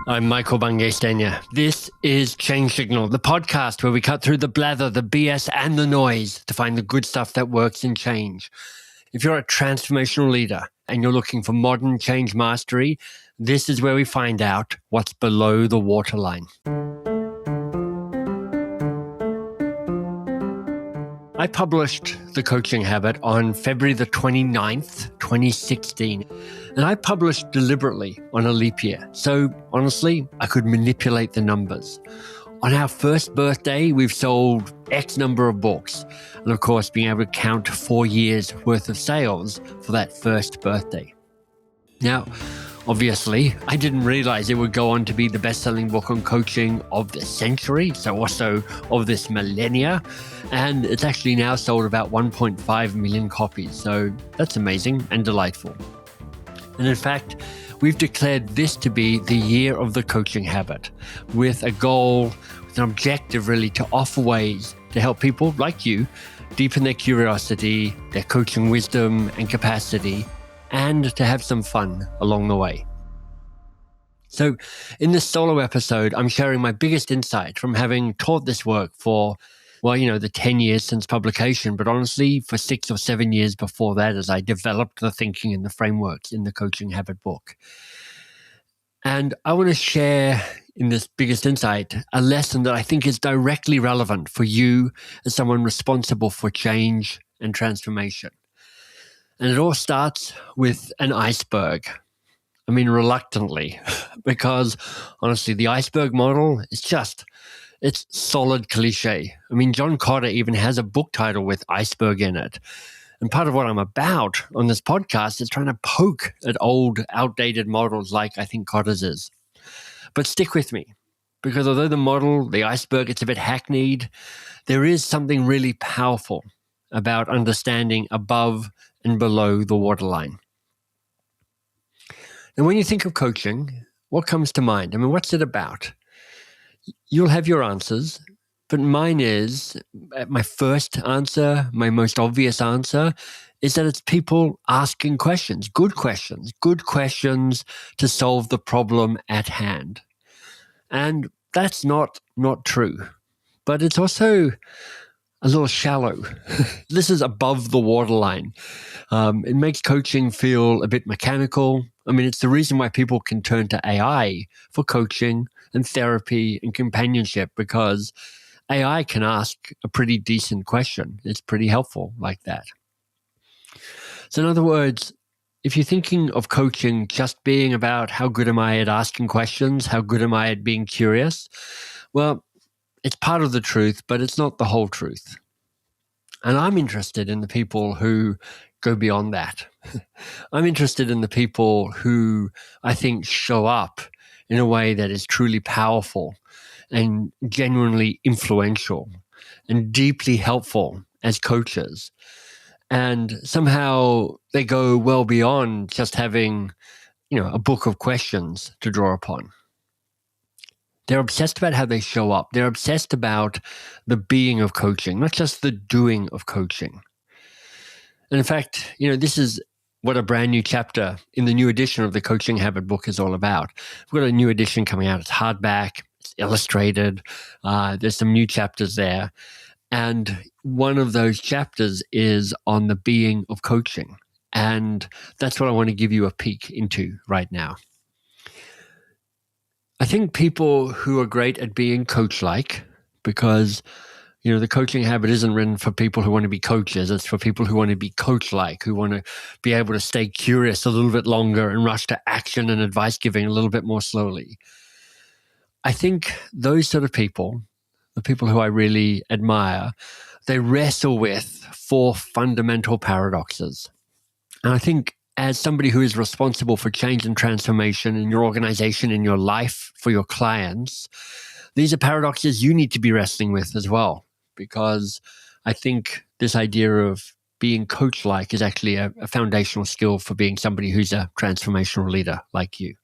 I'm Michael Bungay Stanier. This is Change Signal, the podcast where we cut through the blather, the BS, and the noise to find the good stuff that works in change. If you're a transformational leader and you're looking for modern change mastery, this is where we find out what's below the waterline. I published The Coaching Habit on February the 29th, 2016, and I published deliberately on a leap year. So honestly, I could manipulate the numbers. On our first birthday, we've sold X number of books. And of course, being able to count 4 years worth of sales for that first birthday. Now, obviously, I didn't realize it would go on to be the best-selling book on coaching of the century, so also of this millennia. And it's actually now sold about 1.5 million copies. So that's amazing and delightful. And in fact, we've declared this to be the year of the coaching habit, with a goal, with an objective really to offer ways to help people like you deepen their curiosity, their coaching wisdom and capacity, and to have some fun along the way. So in this solo episode, I'm sharing my biggest insight from having taught this work for, the 10 years since publication, but honestly, for 6 or 7 years before that, as I developed the thinking and the frameworks in the Coaching Habit book. And I want to share in this biggest insight a lesson that I think is directly relevant for you as someone responsible for change and transformation. And it all starts with an iceberg. I mean, reluctantly, because honestly, the iceberg model is it's solid cliche. I mean, John Kotter even has a book title with iceberg in it. And part of what I'm about on this podcast is trying to poke at old, outdated models like I think Kotter's is. But stick with me, because although the model, the iceberg, it's a bit hackneyed, there is something really powerful about understanding above and below the waterline. And when you think of coaching, what comes to mind? I mean, what's it about? You'll have your answers, but mine is, my first answer, my most obvious answer, is that it's people asking questions to solve the problem at hand. And that's not true, but it's also a little shallow. This is above the waterline. It makes coaching feel a bit mechanical. I mean, it's the reason why people can turn to AI for coaching and therapy and companionship, because AI can ask a pretty decent question. It's pretty helpful like that. So in other words, if you're thinking of coaching just being about how good am I at asking questions, how good am I at being curious, well, it's part of the truth, but it's not the whole truth. And I'm interested in the people who go beyond that. I'm interested in the people who I think show up in a way that is truly powerful and genuinely influential and deeply helpful as coaches. And somehow they go well beyond just having, a book of questions to draw upon. They're obsessed about how they show up. They're obsessed about the being of coaching, not just the doing of coaching. And in fact, this is what a brand new chapter in the new edition of the Coaching Habit book is all about. We've got a new edition coming out. It's hardback, it's illustrated. There's some new chapters there. And one of those chapters is on the being of coaching. And that's what I want to give you a peek into right now. I think people who are great at being coach-like, because the Coaching Habit isn't written for people who want to be coaches. It's for people who want to be coach-like, who want to be able to stay curious a little bit longer and rush to action and advice giving a little bit more slowly. I think those sort of people, the people who I really admire, they wrestle with 4 fundamental paradoxes. And I think as somebody who is responsible for change and transformation in your organization, in your life, for your clients, these are paradoxes you need to be wrestling with as well, because I think this idea of being coach-like is actually a foundational skill for being somebody who's a transformational leader like you.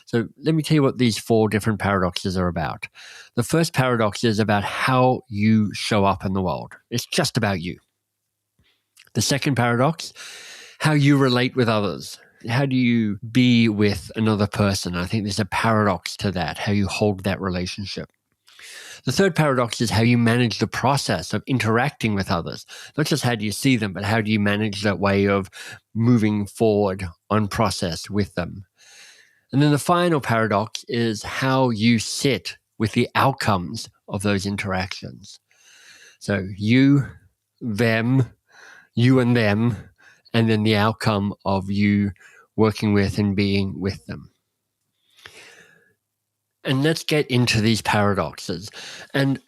So let me tell you what these 4 different paradoxes are about. The first paradox is about how you show up in the world. It's just about you. The second paradox, how you relate with others. How do you be with another person? I think there's a paradox to that, how you hold that relationship. The third paradox is how you manage the process of interacting with others. Not just how do you see them, but how do you manage that way of moving forward on process with them. And then the final paradox is how you sit with the outcomes of those interactions. So you, them, you and them, and then the outcome of you working with and being with them. And let's get into these paradoxes. And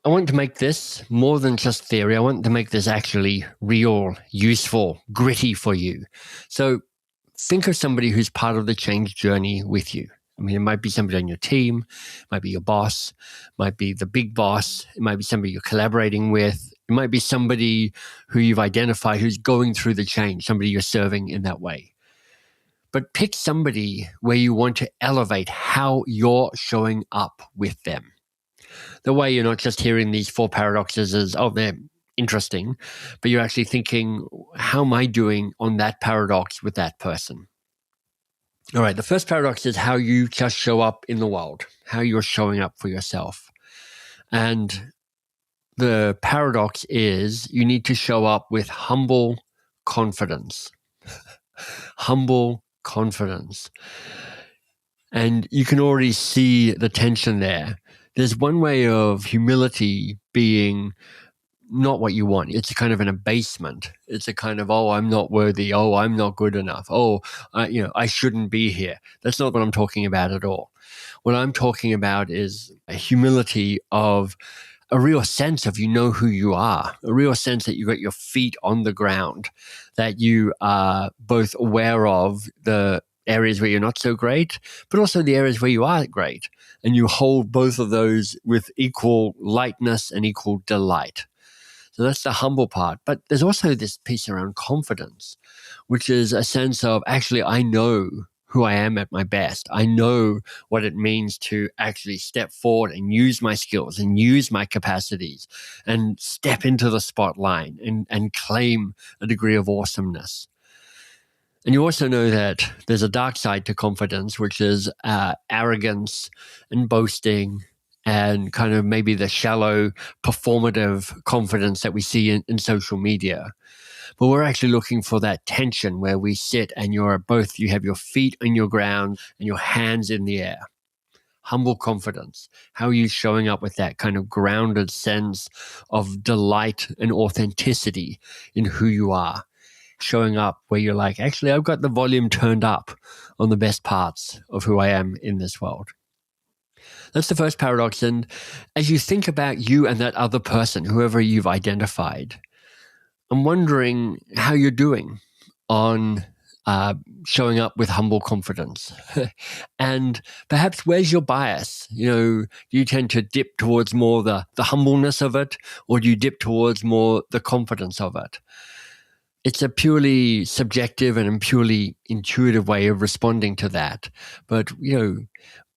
I want to make this more than just theory. I want to make this actually real, useful, gritty for you. So think of somebody who's part of the change journey with you. I mean, it might be somebody on your team, it might be your boss, it might be the big boss, it might be somebody you're collaborating with, it might be somebody who you've identified who's going through the change, somebody you're serving in that way. But pick somebody where you want to elevate how you're showing up with them. The way you're not just hearing these four paradoxes as, oh, they're interesting, but you're actually thinking, how am I doing on that paradox with that person? All right, the first paradox is how you just show up in the world, how you're showing up for yourself. And the paradox is you need to show up with humble confidence. Humble confidence. And you can already see the tension there. There's one way of humility being not what you want. It's a kind of an abasement. It's a kind of, oh, I'm not worthy. Oh, I'm not good enough. Oh, I shouldn't be here. That's not what I'm talking about at all. What I'm talking about is a humility of a real sense of you know who you are, a real sense that you got your feet on the ground, that you are both aware of the areas where you're not so great, but also the areas where you are great. And you hold both of those with equal lightness and equal delight. So that's the humble part. But there's also this piece around confidence, which is a sense of actually, I know who I am at my best. I know what it means to actually step forward and use my skills and use my capacities and step into the spotlight and claim a degree of awesomeness. And you also know that there's a dark side to confidence, which is arrogance and boasting and kind of maybe the shallow performative confidence that we see in social media. But we're actually looking for that tension where we sit and you have your feet on your ground and your hands in the air. Humble confidence. How are you showing up with that kind of grounded sense of delight and authenticity in who you are? Showing up where you're like, actually, I've got the volume turned up on the best parts of who I am in this world. That's the first paradox. And as you think about you and that other person, whoever you've identified, I'm wondering how you're doing on showing up with humble confidence. And perhaps where's your bias? Do you tend to dip towards more the humbleness of it, or do you dip towards more the confidence of it? It's a purely subjective and a purely intuitive way of responding to that. But,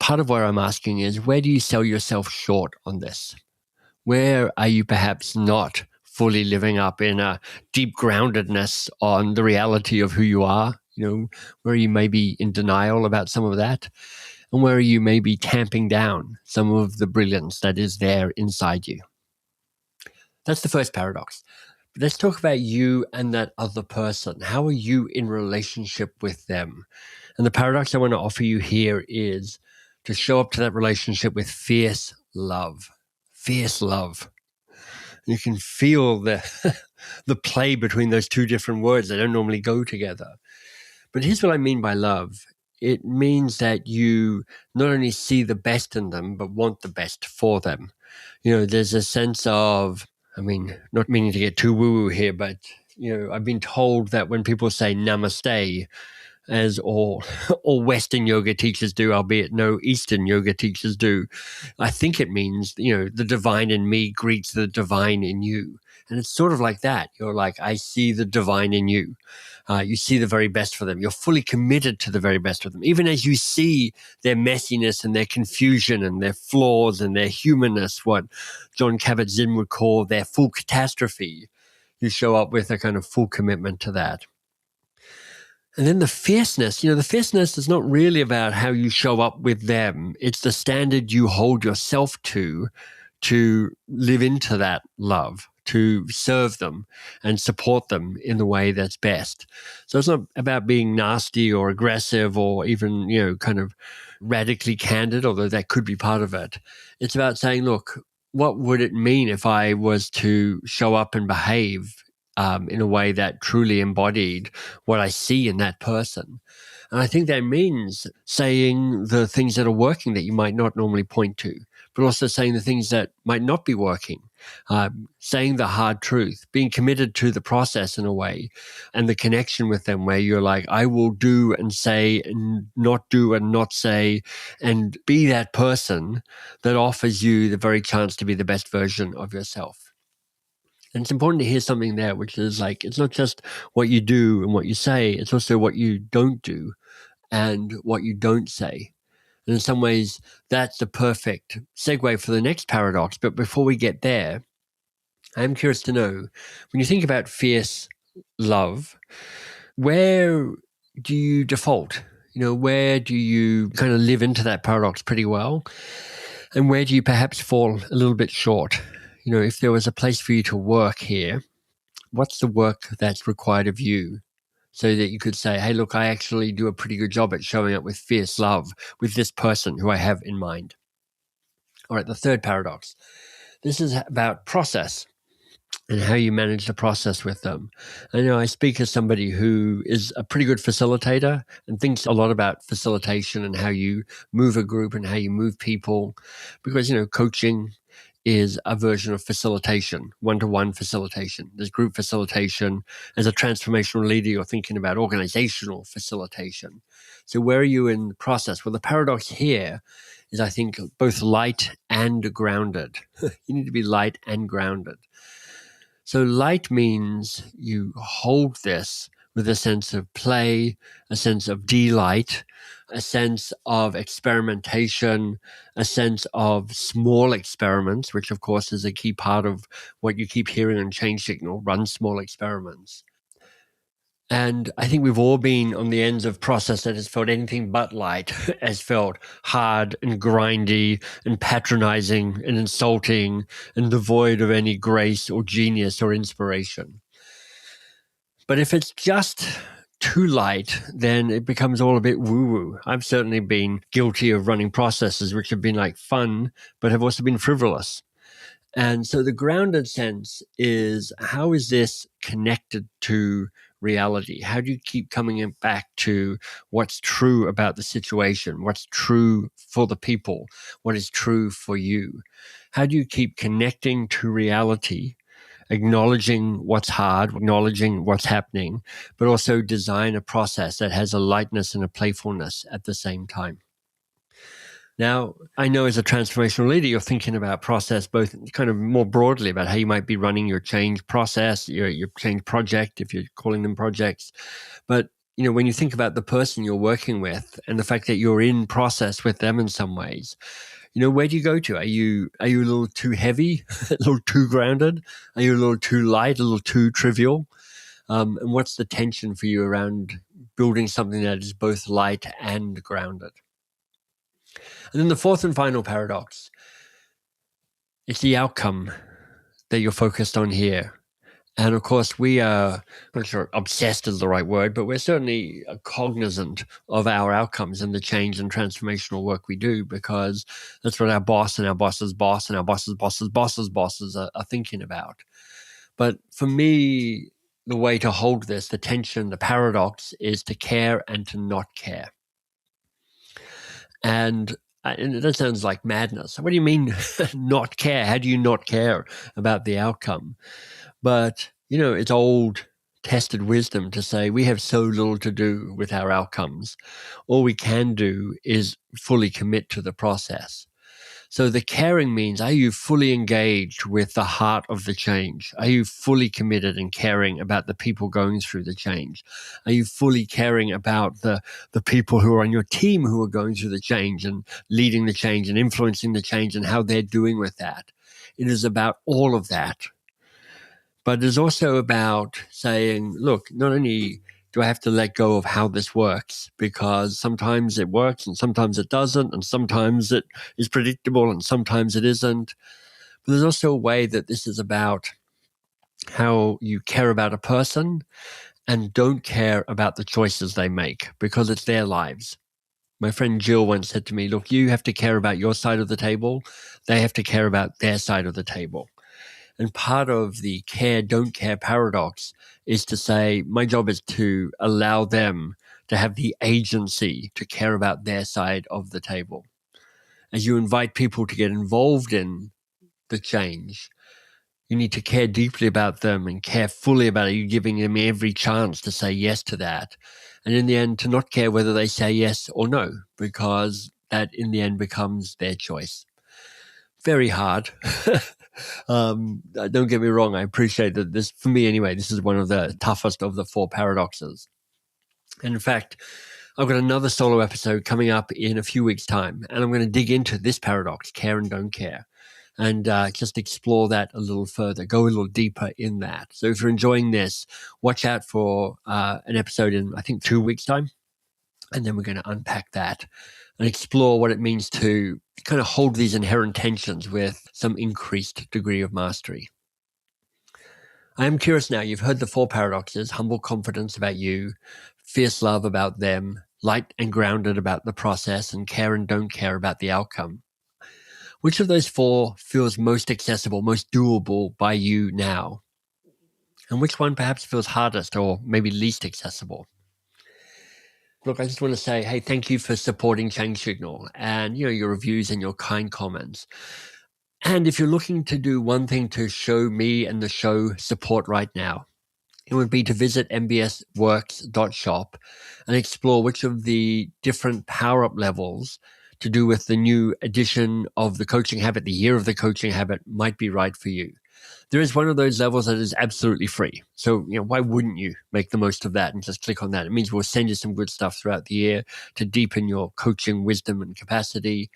part of what I'm asking is, where do you sell yourself short on this? Where are you perhaps not fully living up in a deep groundedness on the reality of who you are? Where you may be in denial about some of that, and where you may be tamping down some of the brilliance that is there inside you. That's the first paradox. But let's talk about you and that other person. How are you in relationship with them? And the paradox I want to offer you here is to show up to that relationship with fierce love. Fierce love. You can feel the play between those two different words. They don't normally go together. But here's what I mean by love. It means that you not only see the best in them, but want the best for them. There's a sense of, not meaning to get too woo-woo here, but, I've been told that when people say namaste, as all Western yoga teachers do, albeit no Eastern yoga teachers do, I think it means, the divine in me greets the divine in you. And it's sort of like that. You're like, I see the divine in you. You see the very best for them. You're fully committed to the very best of them. Even as you see their messiness and their confusion and their flaws and their humanness, what John Kabat-Zinn would call their full catastrophe, you show up with a kind of full commitment to that. And then the fierceness, the fierceness is not really about how you show up with them. It's the standard you hold yourself to live into that love, to serve them and support them in the way that's best. So it's not about being nasty or aggressive or even, kind of radically candid, although that could be part of it. It's about saying, look, what would it mean if I was to show up and behave in a way that truly embodied what I see in that person? And I think that means saying the things that are working that you might not normally point to, but also saying the things that might not be working, saying the hard truth, being committed to the process in a way, and the connection with them where you're like, I will do and say and not do and not say, and be that person that offers you the very chance to be the best version of yourself. And it's important to hear something there, which is like, it's not just what you do and what you say, it's also what you don't do and what you don't say. And in some ways, that's the perfect segue for the next paradox. But before we get there, I'm curious to know, when you think about fierce love, where do you default? Where do you kind of live into that paradox pretty well? And where do you perhaps fall a little bit short? If there was a place for you to work here, what's the work that's required of you so that you could say, hey, look, I actually do a pretty good job at showing up with fierce love with this person who I have in mind? All right, the third paradox. This is about process and how you manage the process with them. I speak as somebody who is a pretty good facilitator and thinks a lot about facilitation and how you move a group and how you move people, because, coaching is a version of facilitation, one-to-one facilitation. There's group facilitation. As a transformational leader, you're thinking about organizational facilitation. So where are you in the process? Well, the paradox here is, I think, both light and grounded. You need to be light and grounded. So light means you hold this with a sense of play, a sense of delight, a sense of experimentation, a sense of small experiments, which of course is a key part of what you keep hearing on Change Signal, run small experiments. And I think we've all been on the ends of process that has felt anything but light, has felt hard and grindy and patronizing and insulting and devoid of any grace or genius or inspiration. But if it's just too light, then it becomes all a bit woo-woo. I've certainly been guilty of running processes which have been like fun, but have also been frivolous. And so the grounded sense is, how is this connected to reality? How do you keep coming back to what's true about the situation, what's true for the people, what is true for you? How do you keep connecting to reality, acknowledging what's hard, acknowledging what's happening, but also design a process that has a lightness and a playfulness at the same time? Now, I know as a transformational leader, you're thinking about process both kind of more broadly about how you might be running your change process, your change project, if you're calling them projects. But, when you think about the person you're working with and the fact that you're in process with them in some ways, where do you go to? Are you a little too heavy, a little too grounded? Are you a little too light, a little too trivial? And what's the tension for you around building something that is both light and grounded? And then the fourth and final paradox, it's the outcome that you're focused on here. And of course, we are, I'm not sure obsessed is the right word, but we're certainly cognizant of our outcomes and the change and transformational work we do, because that's what our boss and our boss's boss and our boss's boss's boss's bosses are thinking about. But for me, the way to hold this, the tension, the paradox, is to care and to not care. And that sounds like madness. What do you mean not care? How do you not care about the outcome? But, it's old tested wisdom to say we have so little to do with our outcomes. All we can do is fully commit to the process. So the caring means, are you fully engaged with the heart of the change? Are you fully committed and caring about the people going through the change? Are you fully caring about the people who are on your team who are going through the change and leading the change and influencing the change and how they're doing with that? It is about all of that. But it's also about saying, look, not only do I have to let go of how this works? Because sometimes it works and sometimes it doesn't, and sometimes it is predictable and sometimes it isn't. But there's also a way that this is about how you care about a person and don't care about the choices they make because it's their lives. My friend Jill once said to me, look, you have to care about your side of the table. They have to care about their side of the table. And part of the care, don't care paradox is to say, my job is to allow them to have the agency to care about their side of the table. As you invite people to get involved in the change, you need to care deeply about them and care fully about it. You're giving them every chance to say yes to that. And in the end, to not care whether they say yes or no, because that in the end becomes their choice. Very hard. Don't get me wrong. I appreciate that this, for me anyway, this is one of the toughest of the 4 paradoxes. And in fact, I've got another solo episode coming up in a few weeks' time, and I'm going to dig into this paradox, care and don't care, and just explore that a little further, go a little deeper in that. So if you're enjoying this, watch out for an episode in, I think, 2 weeks' time, and then we're going to unpack that and explore what it means to kind of hold these inherent tensions with some increased degree of mastery. I am curious now, you've heard the 4 paradoxes: humble confidence about you, fierce love about them, light and grounded about the process, and care and don't care about the outcome. Which of those 4 feels most accessible, most doable by you now? And which one perhaps feels hardest or maybe least accessible? Look, I just want to say, hey, thank you for supporting Change Signal and, your reviews and your kind comments. And if you're looking to do one thing to show me and the show support right now, it would be to visit mbsworks.shop and explore which of the different power-up levels to do with the new edition of the Coaching Habit, the Year of the Coaching Habit, might be right for you. There is one of those levels that is absolutely free. So, why wouldn't you make the most of that and just click on that? It means we'll send you some good stuff throughout the year to deepen your coaching wisdom and capacity.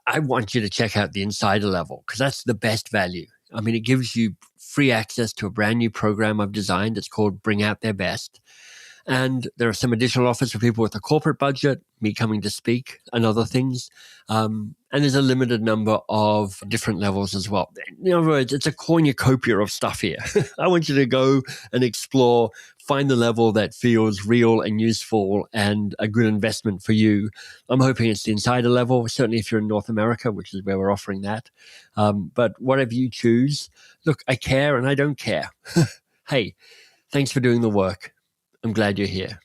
I want you to check out the insider level because that's the best value. I mean, it gives you free access to a brand new program I've designed. It's called Bring Out Their Best. And there are some additional offers for people with a corporate budget, me coming to speak and other things. And there's a limited number of different levels as well. In other words, it's a cornucopia of stuff here. I want you to go and explore, find the level that feels real and useful and a good investment for you. I'm hoping it's the insider level, certainly if you're in North America, which is where we're offering that. But whatever you choose, look, I care and I don't care. Hey, thanks for doing the work. I'm glad you're here.